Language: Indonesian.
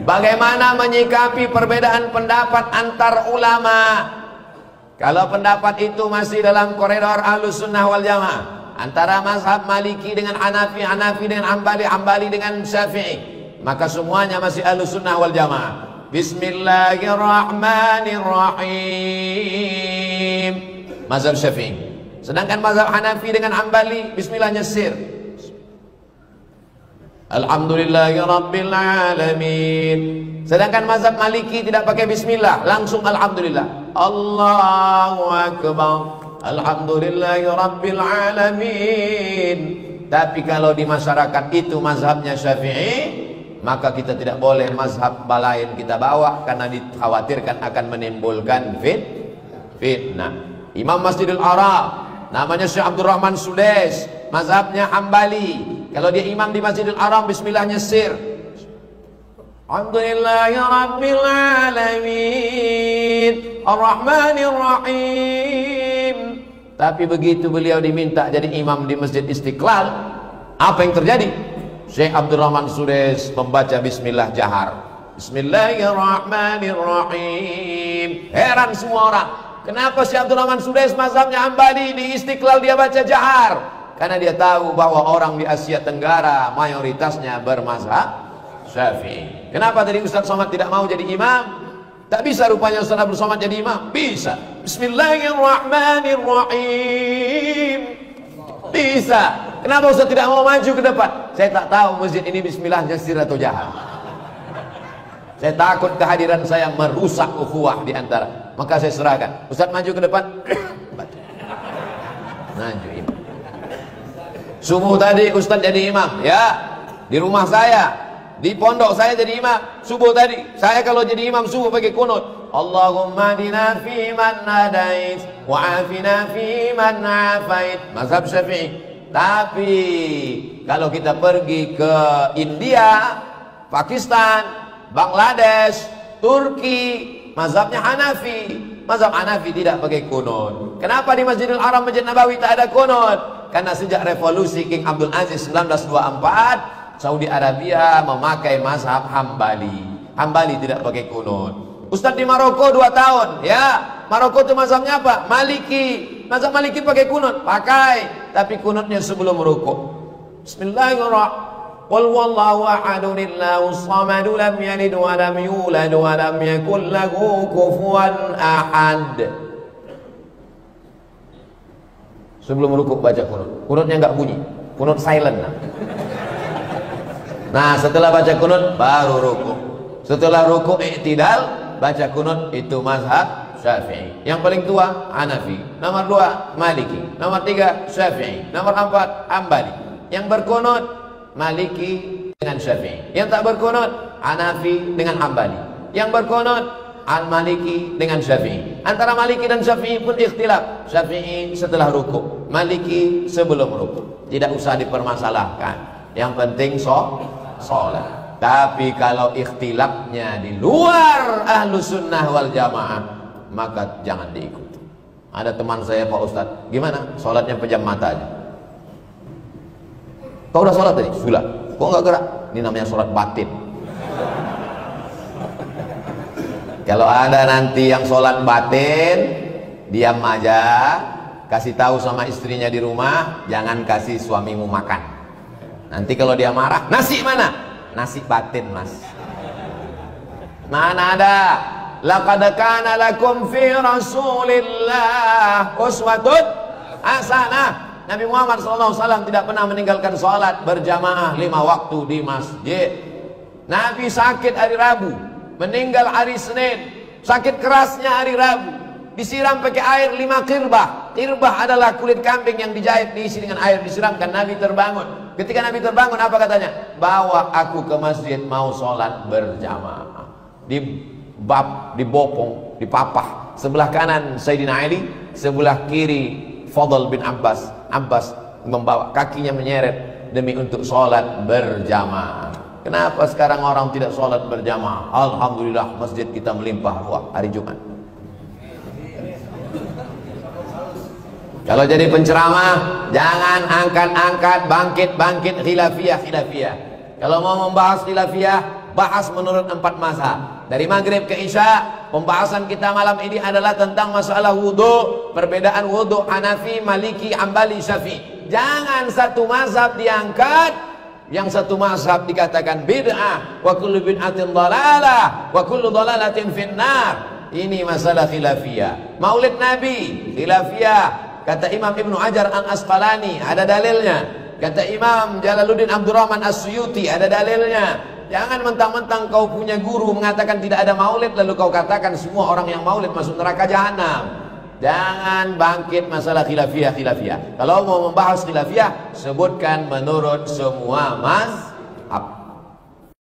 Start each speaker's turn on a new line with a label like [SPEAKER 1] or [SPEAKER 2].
[SPEAKER 1] Bagaimana menyikapi perbedaan pendapat antar ulama? Kalau pendapat itu masih dalam koridor Ahlus Sunnah wal Jamaah, antara mazhab Maliki dengan Hanafi, Hanafi dengan Hambali, Hambali dengan Syafi'i, maka semuanya masih Ahlus Sunnah wal Jamaah. Bismillahirrahmanirrahim, mazhab Syafi'i. Sedangkan mazhab Hanafi dengan Hambali, bismillah nyesir. Alhamdulillahirabbil alamin. Sedangkan mazhab Maliki tidak pakai bismillah, langsung alhamdulillah. Allahu akbar. Alhamdulillahirabbil alamin. Tapi kalau di masyarakat itu mazhabnya Syafi'i, maka kita tidak boleh mazhab lain kita bawa, karena dikhawatirkan akan menimbulkan fitnah. Imam Masjidil Haram namanya Syekh Abdurrahman Sudais, mazhabnya Hambali. Kalau dia imam di Masjidil Haram, bismillah nyesir. Alhamdulillahirabbil alamin, arrahmanirrahim. Tapi begitu beliau diminta jadi imam di Masjid Istiqlal, apa yang terjadi? Syekh Abdurrahman Sudais membaca bismillah jahar. Bismillahirrahmanirrahim. Heran semua orang, kenapa Syekh Abdurrahman Sudais mazhabnya Hambali di Istiqlal dia baca jahar? Karena dia tahu bahwa orang di Asia Tenggara mayoritasnya bermazhab Syafi'i. Kenapa tadi Ustaz Somad tidak mau jadi imam? Tak bisa rupanya Ustaz Abdul Somad jadi imam? Bisa. Bismillahirrahmanirrahim. Bisa. Kenapa Ustaz tidak mau maju ke depan? Saya tak tahu masjid ini bismillah nyesir atau jahat. Saya takut kehadiran saya merusak ukhuwah di antara. Maka saya serahkan. Ustaz maju ke depan. Maju imam. Subuh tadi Ustaz jadi imam, ya. Di rumah saya, di pondok saya jadi imam. Subuh tadi, saya kalau jadi imam subuh pakai kunut. Allahumma dina fi man hadait, wa afina fi man afait. Mazhab Syafi'i. Tapi kalau kita pergi ke India, Pakistan, Bangladesh, Turki, mazhabnya Hanafi. Mazhab Hanafi tidak pakai kunut. Kenapa di Masjidil Haram, Masjid Nabawi tak ada kunut? Karena sejak revolusi King Abdul Aziz 1924, Saudi Arabia memakai mazhab Hambali. Hambali tidak pakai kunut. Ustaz di Maroko 2 tahun, ya. Maroko itu mazhabnya apa? Maliki. Mazhab Maliki pakai kunut, pakai. Tapi kunutnya sebelum rukuk. Bismillahirrahmanirrahim. Qul wallahu ahadun Allahus samad lam yalid wa lam yulad wa lam yakul lahu kufuwan ahad. Sebelum rukuk baca kunut. Kunutnya enggak bunyi. Kunut silent. Nah, setelah baca kunut baru rukuk. Setelah rukuk i'tidal, baca kunut. Itu mazhab Syafi'i. Yang paling tua Hanafi, nomor 2 Maliki, nomor 3 Syafi'i, nomor 4 Hambali. Yang berkunut Maliki dengan Syafi'i. Yang tak berkunut Hanafi dengan Hambali. Yang berkunut Al-Maliki dengan Syafi'i. Antara Maliki dan Syafi'i pun ikhtilaf. Syafi'i setelah rukuk, Maliki sebelum rukuk. Tidak usah dipermasalahkan. Yang penting sholat. Tapi kalau ikhtilafnya di luar Ahlus Sunnah wal Jamaah, maka jangan diikuti. Ada teman saya, Pak Ustadz, gimana? Sholatnya pejam mata aja. Kau udah sholat tadi? Sudah. Kok nggak gerak? Ini namanya sholat batin. Kalau ada nanti yang sholat batin, diam aja, kasih tahu sama istrinya di rumah, jangan kasih suamimu makan. Nanti kalau dia marah, nasi mana? Nasi batin, Mas. Mana ada? Laqad kana lakum fi Rasulillah uswatun hasanah. Nabi Muhammad SAW tidak pernah meninggalkan sholat berjamaah 5 waktu di masjid. Nabi sakit hari Rabu, meninggal hari Senin. Sakit kerasnya hari Rabu, disiram pakai air 5 kirbah. Kirbah adalah kulit kambing yang dijahit, diisi dengan air, disiramkan. Nabi terbangun. Ketika Nabi terbangun, apa katanya? Bawa aku ke masjid, mau sholat berjamaah. Dibopong, dipapah. Sebelah kanan Sayyidina Ali, sebelah kiri Fadl bin Abbas. Abbas membawa, kakinya menyeret demi untuk sholat berjamaah. Kenapa sekarang orang tidak sholat berjamaah? Alhamdulillah masjid kita melimpah ruah hari Jumat. Kalau jadi penceramah, jangan angkat-angkat bangkit-bangkit khilafiyah. Kalau mau membahas khilafiyah, bahas menurut 4 mazhab. Dari maghrib ke isya, pembahasan kita malam ini adalah tentang masalah wudu, perbedaan wudu Hanafi, Maliki, Hambali, Syafi'i. Jangan satu mazhab diangkat, yang satu mazhab dikatakan bid'ah, wa kullu bid'atin dhalalah, wa kullu dhalalatin finnar. Ini masalah khilafiyah. Maulid Nabi khilafiyah. Kata Imam Ibnu Hajar Al-Asqalani ada dalilnya. Kata Imam Jalaluddin Abdurrahman As-Suyuti ada dalilnya. Jangan mentang-mentang kau punya guru mengatakan tidak ada maulid lalu kau katakan semua orang yang maulid masuk neraka jahanam. Jangan bangkit masalah khilafiyah. Kalau mau membahas khilafiyah, sebutkan menurut semua mazhab.